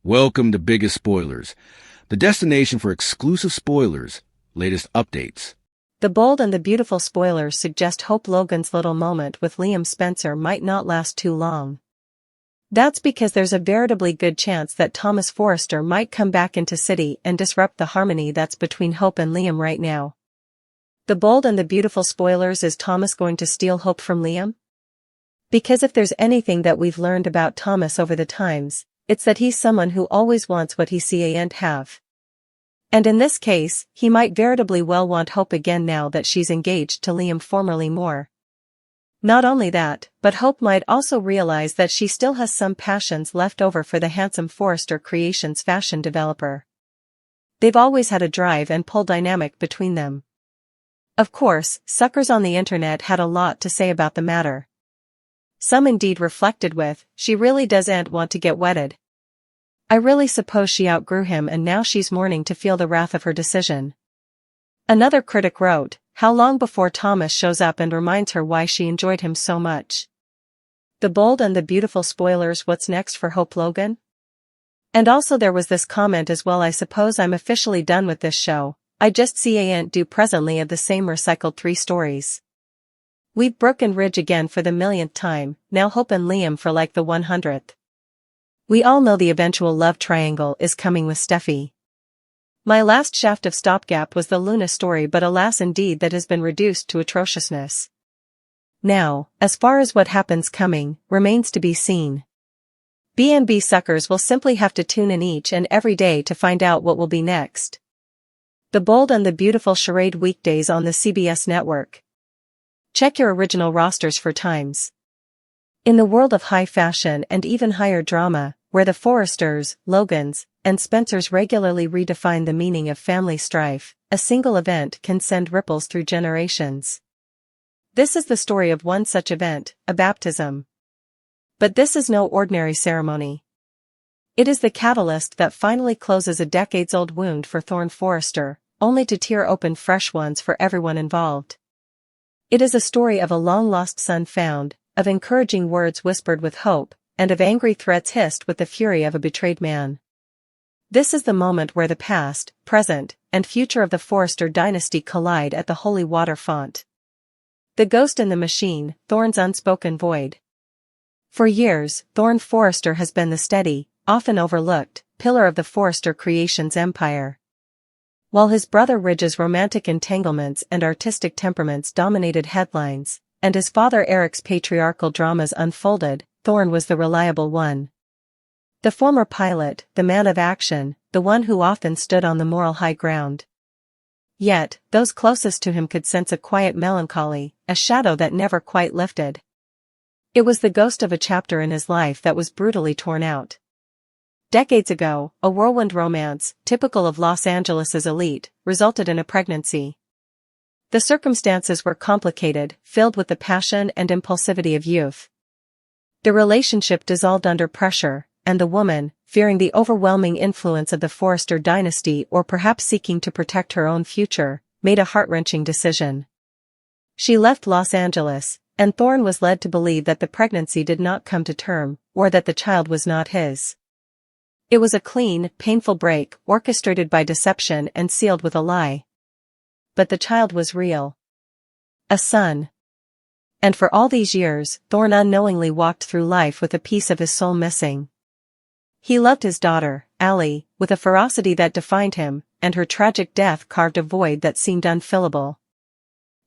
Welcome to Biggest Spoilars, the destination for exclusive spoilers, latest updates. The bold and the beautiful spoilers suggest Hope Logan's little moment with Liam Spencer might not last too long. That's because there's a veritably good chance that Thomas Forrester might come back into City and disrupt the harmony that's between Hope and Liam right now. The bold and the beautiful spoilers: is Thomas going to steal Hope from Liam? Because if there's anything that we've learned about Thomas over the times, it's that he's someone who always wants what he can't have. And in this case, he might veritably well want Hope again now that she's engaged to Liam, formerly more. Not only that, but Hope might also realize that she still has some passions left over for the handsome Forrester Creations fashion developer. They've always had a drive and pull dynamic between them. Of course, suckers on the internet had a lot to say about the matter. Some indeed reflected with, "She really doesn't want to get wedded. I really suppose she outgrew him and now she's mourning to feel the wrath of her decision." Another critic wrote, "How long before Thomas shows up and reminds her why she enjoyed him so much?" The bold and the beautiful spoilers: what's next for Hope Logan? And also there was this comment as well: "I suppose I'm officially done with this show. I just can't do presently of the same recycled 3 stories. We've broken Ridge again for the millionth time, now Hope and Liam for like the 100th. We all know the eventual love triangle is coming with Steffi. My last shaft of stopgap was the Luna story, but alas indeed that has been reduced to atrociousness. Now, as far as what happens coming, remains to be seen. B&B suckers will simply have to tune in each and every day to find out what will be next. The bold and the beautiful charade, weekdays on the CBS network. Check your original rosters for times. In the world of high fashion and even higher drama, where the Forresters, Logans, and Spencers regularly redefine the meaning of family strife, a single event can send ripples through generations. This is the story of one such event, a baptism. But this is no ordinary ceremony. It is the catalyst that finally closes a decades-old wound for Thorne Forrester, only to tear open fresh ones for everyone involved. It is a story of a long-lost son found, of encouraging words whispered with hope, and of angry threats hissed with the fury of a betrayed man. This is the moment where the past, present, and future of the Forrester dynasty collide at the holy water font. The ghost in the machine, Thorne's unspoken void. For years, Thorne Forrester has been the steady, often overlooked, pillar of the Forrester Creations empire. While his brother Ridge's romantic entanglements and artistic temperaments dominated headlines, and his father Eric's patriarchal dramas unfolded, Thorne was the reliable one. The former pilot, the man of action, the one who often stood on the moral high ground. Yet, those closest to him could sense a quiet melancholy, a shadow that never quite lifted. It was the ghost of a chapter in his life that was brutally torn out. Decades ago, a whirlwind romance, typical of Los Angeles' elite, resulted in a pregnancy. The circumstances were complicated, filled with the passion and impulsivity of youth. The relationship dissolved under pressure, and the woman, fearing the overwhelming influence of the Forrester dynasty or perhaps seeking to protect her own future, made a heart-wrenching decision. She left Los Angeles, and Thorne was led to believe that the pregnancy did not come to term, or that the child was not his. It was a clean, painful break, orchestrated by deception and sealed with a lie. But the child was real. A son. And for all these years, Thorne unknowingly walked through life with a piece of his soul missing. He loved his daughter, Allie, with a ferocity that defined him, and her tragic death carved a void that seemed unfillable.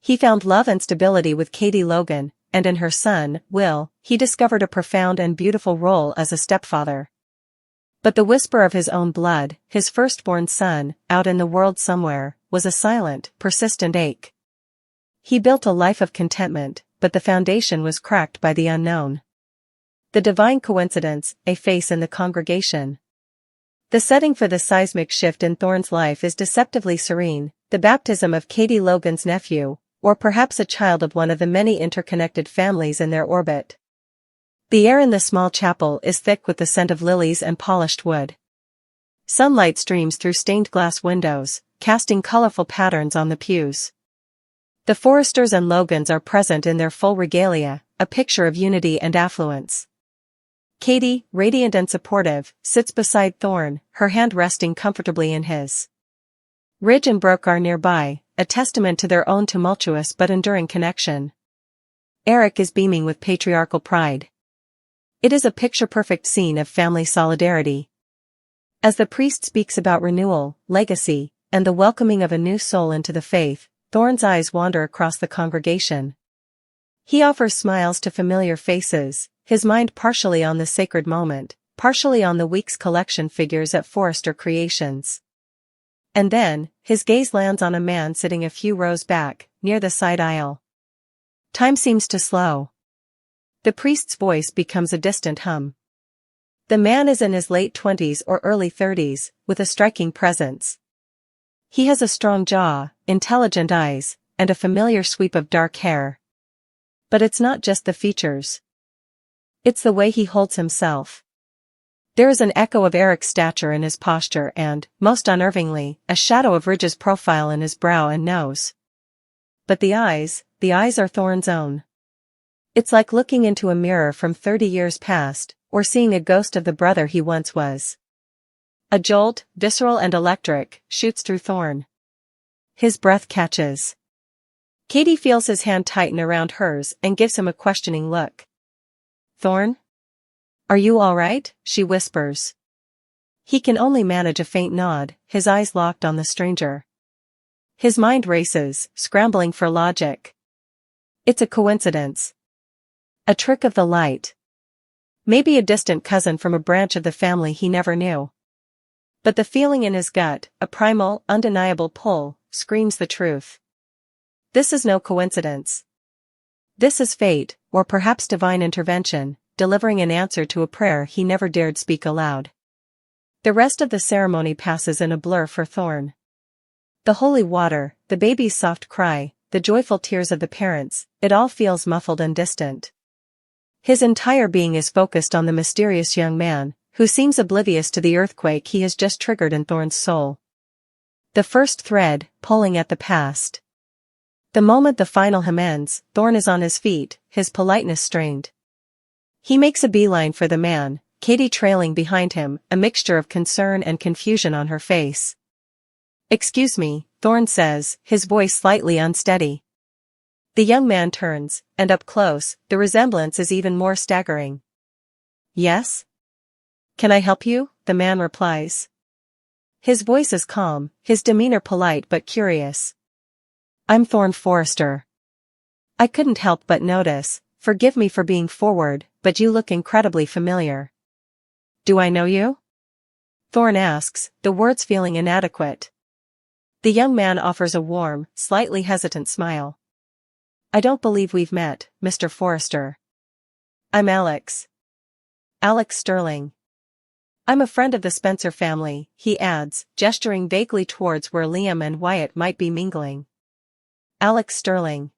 He found love and stability with Katie Logan, and in her son, Will, he discovered a profound and beautiful role as a stepfather. But the whisper of his own blood, his firstborn son, out in the world somewhere, was a silent, persistent ache. He built a life of contentment, but the foundation was cracked by the unknown. The divine coincidence, a face in the congregation. The setting for the seismic shift in Thorne's life is deceptively serene, the baptism of Katie Logan's nephew, or perhaps a child of one of the many interconnected families in their orbit. The air in the small chapel is thick with the scent of lilies and polished wood. Sunlight streams through stained glass windows, casting colorful patterns on the pews. The Forresters and Logans are present in their full regalia, a picture of unity and affluence. Katie, radiant and supportive, sits beside Thorne, her hand resting comfortably in his. Ridge and Brooke are nearby, a testament to their own tumultuous but enduring connection. Eric is beaming with patriarchal pride. It is a picture-perfect scene of family solidarity. As the priest speaks about renewal, legacy, and the welcoming of a new soul into the faith, Thorne's eyes wander across the congregation. He offers smiles to familiar faces, his mind partially on the sacred moment, partially on the week's collection figures at Forrester Creations. And then, his gaze lands on a man sitting a few rows back, near the side aisle. Time seems to slow. The priest's voice becomes a distant hum. The man is in his late 20s or early 30s, with a striking presence. He has a strong jaw, intelligent eyes, and a familiar sweep of dark hair. But it's not just the features. It's the way he holds himself. There is an echo of Eric's stature in his posture and, most unnervingly, a shadow of Ridge's profile in his brow and nose. But the eyes are Thorne's own. It's like looking into a mirror from 30 years past, or seeing a ghost of the brother he once was. A jolt, visceral and electric, shoots through Thorne. His breath catches. Katie feels his hand tighten around hers and gives him a questioning look. "Thorne? Are you all right?" she whispers. He can only manage a faint nod, his eyes locked on the stranger. His mind races, scrambling for logic. It's a coincidence. A trick of the light. Maybe a distant cousin from a branch of the family he never knew. But the feeling in his gut, a primal, undeniable pull, screams the truth. This is no coincidence. This is fate, or perhaps divine intervention, delivering an answer to a prayer he never dared speak aloud. The rest of the ceremony passes in a blur for Thorne. The holy water, the baby's soft cry, the joyful tears of the parents, it all feels muffled and distant. His entire being is focused on the mysterious young man, who seems oblivious to the earthquake he has just triggered in Thorne's soul. The first thread, pulling at the past. The moment the final hymn ends, Thorne is on his feet, his politeness strained. He makes a beeline for the man, Katie trailing behind him, a mixture of concern and confusion on her face. "Excuse me," Thorne says, his voice slightly unsteady. The young man turns, and up close, the resemblance is even more staggering. "Yes? Can I help you?" the man replies. His voice is calm, his demeanor polite but curious. "I'm Thorne Forrester. I couldn't help but notice, forgive me for being forward, but you look incredibly familiar." "Do I know you?" Thorne asks, the words feeling inadequate. The young man offers a warm, slightly hesitant smile. "I don't believe we've met, Mr. Forrester. I'm Alex. Alex Sterling. I'm a friend of the Spencer family," he adds, gesturing vaguely towards where Liam and Wyatt might be mingling. Alex Sterling.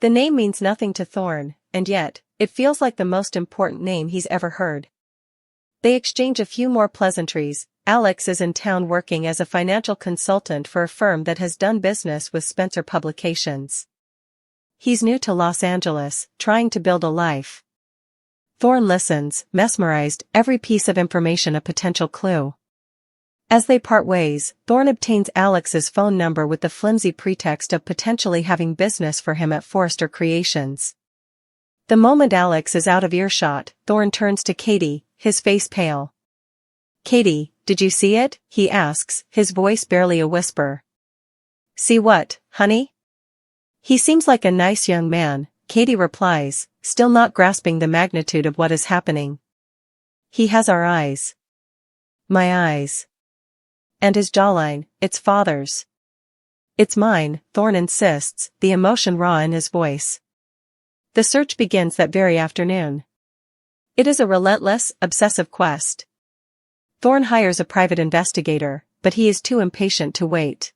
The name means nothing to Thorne, and yet, it feels like the most important name he's ever heard. They exchange a few more pleasantries. Alex is in town working as a financial consultant for a firm that has done business with Spencer Publications. He's new to Los Angeles, trying to build a life. Thorne listens, mesmerized, every piece of information a potential clue. As they part ways, Thorne obtains Alex's phone number with the flimsy pretext of potentially having business for him at Forrester Creations. The moment Alex is out of earshot, Thorne turns to Katie, his face pale. "Katie, did you see it?" he asks, his voice barely a whisper. "See what, honey?" "He seems like a nice young man," Katie replies, still not grasping the magnitude of what is happening. "He has our eyes." "My eyes." "And his jawline, it's father's." "It's mine," Thorne insists, the emotion raw in his voice. The search begins that very afternoon. It is a relentless, obsessive quest. Thorne hires a private investigator, but he is too impatient to wait.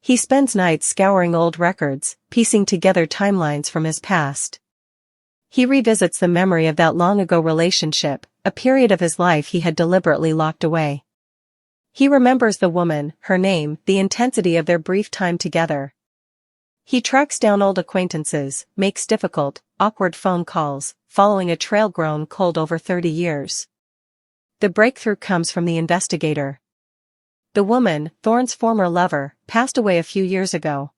He spends nights scouring old records, piecing together timelines from his past. He revisits the memory of that long-ago relationship, a period of his life he had deliberately locked away. He remembers the woman, her name, the intensity of their brief time together. He tracks down old acquaintances, makes difficult, awkward phone calls, following a trail grown cold over 30 years. The breakthrough comes from the investigator. The woman, Thorne's former lover, passed away a few years ago.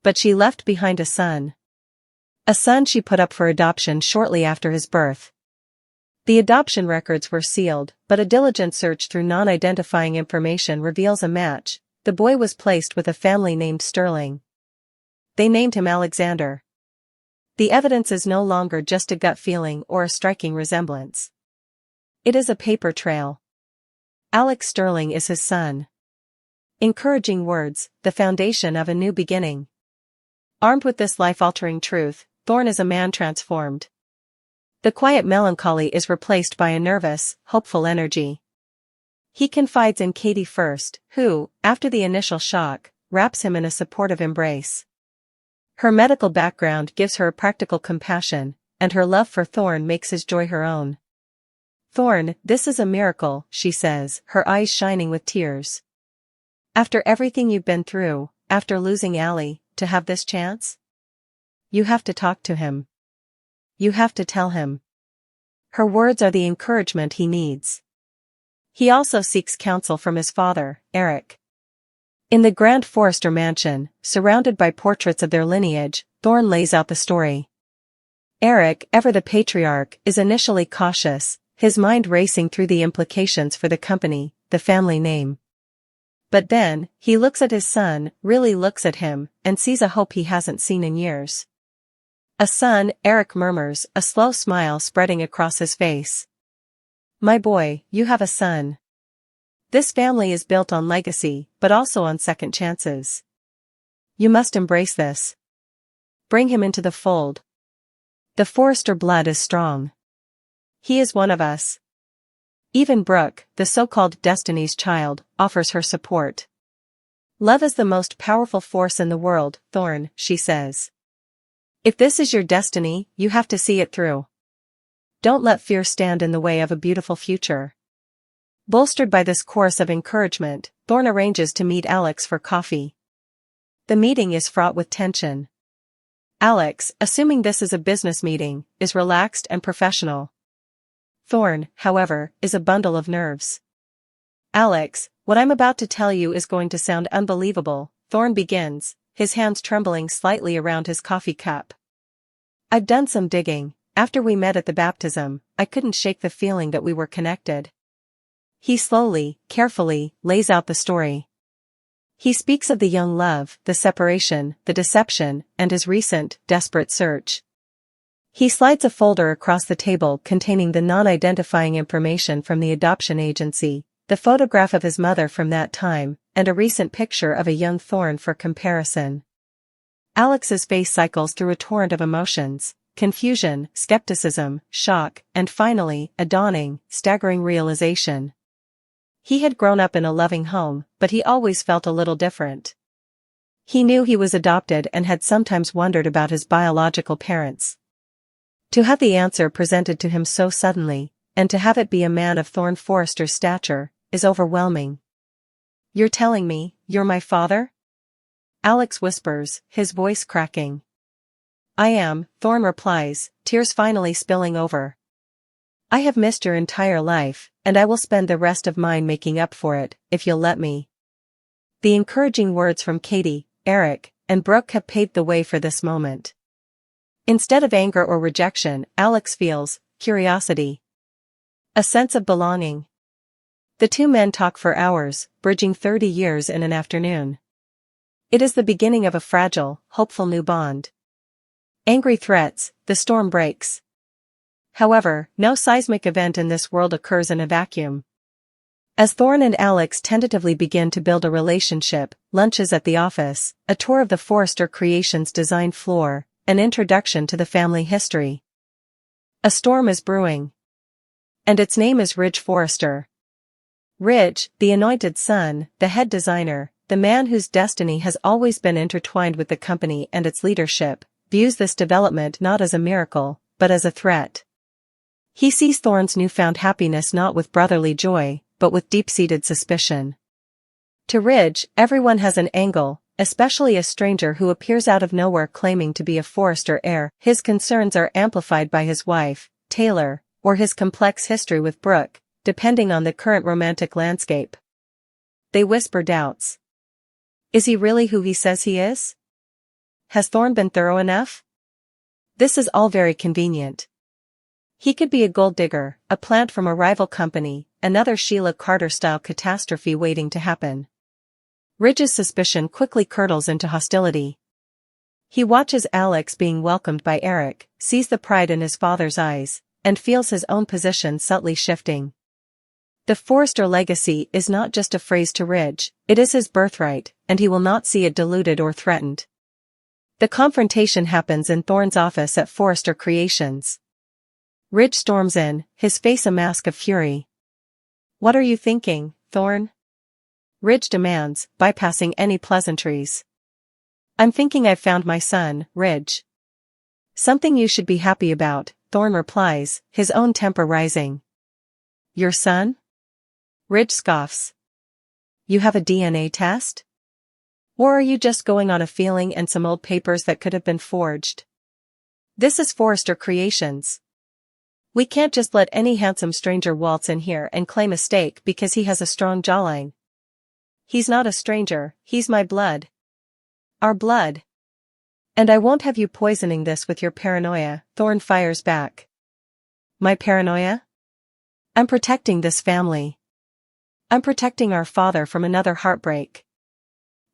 But she left behind a son. A son she put up for adoption shortly after his birth. The adoption records were sealed, but a diligent search through non-identifying information reveals a match. The boy was placed with a family named Sterling. They named him Alexander. The evidence is no longer just a gut feeling or a striking resemblance. It is a paper trail. Alex Sterling is his son. Encouraging words, the foundation of a new beginning. Armed with this life-altering truth, Thorne is a man transformed. The quiet melancholy is replaced by a nervous, hopeful energy. He confides in Katie first, who, after the initial shock, wraps him in a supportive embrace. Her medical background gives her a practical compassion, and her love for Thorne makes his joy her own. "Thorne, this is a miracle," she says, her eyes shining with tears. "After everything you've been through, after losing Allie, to have this chance? You have to talk to him. You have to tell him." Her words are the encouragement he needs. He also seeks counsel from his father, Eric. In the grand Forrester mansion, surrounded by portraits of their lineage, Thorne lays out the story. Eric, ever the patriarch, is initially cautious, his mind racing through the implications for the company, the family name. But then, he looks at his son, really looks at him, and sees a hope he hasn't seen in years. "A son," Eric murmurs, a slow smile spreading across his face. "My boy, you have a son. This family is built on legacy, but also on second chances. You must embrace this. Bring him into the fold. The Forrester blood is strong. He is one of us." Even Brooke, the so-called Destiny's Child, offers her support. "Love is the most powerful force in the world, Thorne," she says. "If this is your destiny, you have to see it through. Don't let fear stand in the way of a beautiful future." Bolstered by this chorus of encouragement, Thorne arranges to meet Alex for coffee. The meeting is fraught with tension. Alex, assuming this is a business meeting, is relaxed and professional. Thorne, however, is a bundle of nerves. "Alex, what I'm about to tell you is going to sound unbelievable," Thorne begins, his hands trembling slightly around his coffee cup. "I've done some digging. After we met at the baptism, I couldn't shake the feeling that we were connected." He slowly, carefully, lays out the story. He speaks of the young love, the separation, the deception, and his recent, desperate search. He slides a folder across the table containing the non-identifying information from the adoption agency, the photograph of his mother from that time, and a recent picture of a young Thorne for comparison. Alex's face cycles through a torrent of emotions: confusion, skepticism, shock, and finally, a dawning, staggering realization. He had grown up in a loving home, but he always felt a little different. He knew he was adopted and had sometimes wondered about his biological parents. To have the answer presented to him so suddenly, and to have it be a man of Thorne Forrester's stature, is overwhelming. "You're telling me, you're my father?" Alex whispers, his voice cracking. "I am," Thorne replies, tears finally spilling over. "I have missed your entire life, and I will spend the rest of mine making up for it, if you'll let me." The encouraging words from Katie, Eric, and Brooke have paved the way for this moment. Instead of anger or rejection, Alex feels curiosity. A sense of belonging. The two men talk for hours, bridging 30 years in an afternoon. It is the beginning of a fragile, hopeful new bond. Angry threats, the storm breaks. However, no seismic event in this world occurs in a vacuum. As Thorne and Alex tentatively begin to build a relationship, lunches at the office, a tour of the Forrester Creations design floor, an introduction to the family history. A storm is brewing. And its name is Ridge Forrester. Ridge, the anointed son, the head designer, the man whose destiny has always been intertwined with the company and its leadership, views this development not as a miracle, but as a threat. He sees Thorne's newfound happiness not with brotherly joy, but with deep-seated suspicion. To Ridge, everyone has an angle, especially a stranger who appears out of nowhere claiming to be a Forrester heir. His concerns are amplified by his wife, Taylor, or his complex history with Brooke, depending on the current romantic landscape. They whisper doubts. Is he really who he says he is? Has Thorne been thorough enough? This is all very convenient. He could be a gold digger, a plant from a rival company, another Sheila Carter-style catastrophe waiting to happen. Ridge's suspicion quickly curdles into hostility. He watches Alex being welcomed by Eric, sees the pride in his father's eyes, and feels his own position subtly shifting. The Forrester legacy is not just a phrase to Ridge, it is his birthright, and he will not see it diluted or threatened. The confrontation happens in Thorne's office at Forrester Creations. Ridge storms in, his face a mask of fury. What are you thinking, Thorne? Ridge demands, bypassing any pleasantries. I'm thinking I've found my son, Ridge. Something you should be happy about, Thorne replies, his own temper rising. Your son? Ridge scoffs. You have a DNA test? Or are you just going on a feeling and some old papers that could have been forged? This is Forrester Creations. We can't just let any handsome stranger waltz in here and claim a stake because he has a strong jawline. He's not a stranger, he's my blood. Our blood. And I won't have you poisoning this with your paranoia, Thorne fires back. My paranoia? I'm protecting this family. I'm protecting our father from another heartbreak.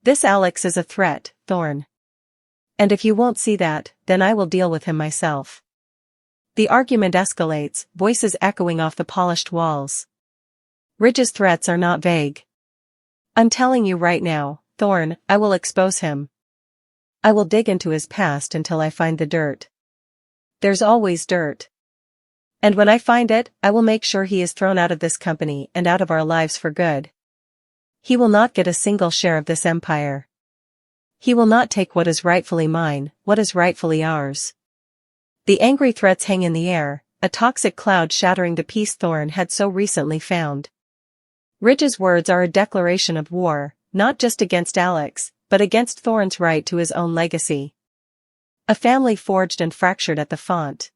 This Alex is a threat, Thorne. And if you won't see that, then I will deal with him myself. The argument escalates, voices echoing off the polished walls. Ridge's threats are not vague. I'm telling you right now, Thorne, I will expose him. I will dig into his past until I find the dirt. There's always dirt. And when I find it, I will make sure he is thrown out of this company and out of our lives for good. He will not get a single share of this empire. He will not take what is rightfully mine, what is rightfully ours. The angry threats hang in the air, a toxic cloud shattering the peace Thorne had so recently found. Ridge's words are a declaration of war, not just against Alex, but against Thorne's right to his own legacy. A family forged and fractured at the font.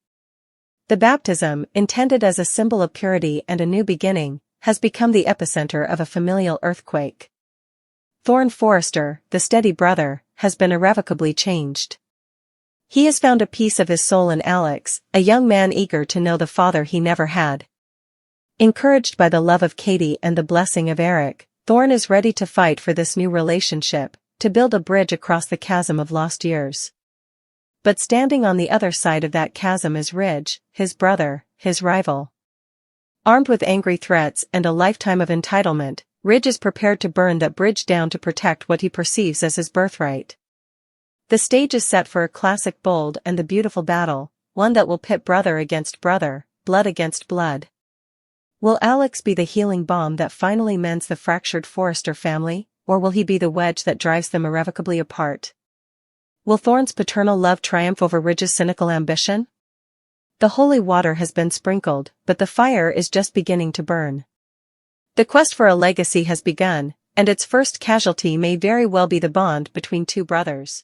The baptism, intended as a symbol of purity and a new beginning, has become the epicenter of a familial earthquake. Thorne Forrester, the steady brother, has been irrevocably changed. He has found a piece of his soul in Alex, a young man eager to know the father he never had. Encouraged by the love of Katie and the blessing of Eric, Thorne is ready to fight for this new relationship, to build a bridge across the chasm of lost years. But standing on the other side of that chasm is Ridge, his brother, his rival. Armed with angry threats and a lifetime of entitlement, Ridge is prepared to burn that bridge down to protect what he perceives as his birthright. The stage is set for a classic Bold and the Beautiful battle, one that will pit brother against brother, blood against blood. Will Alex be the healing balm that finally mends the fractured Forrester family, or will he be the wedge that drives them irrevocably apart? Will Thorne's paternal love triumph over Ridge's cynical ambition? The holy water has been sprinkled, but the fire is just beginning to burn. The quest for a legacy has begun, and its first casualty may very well be the bond between two brothers.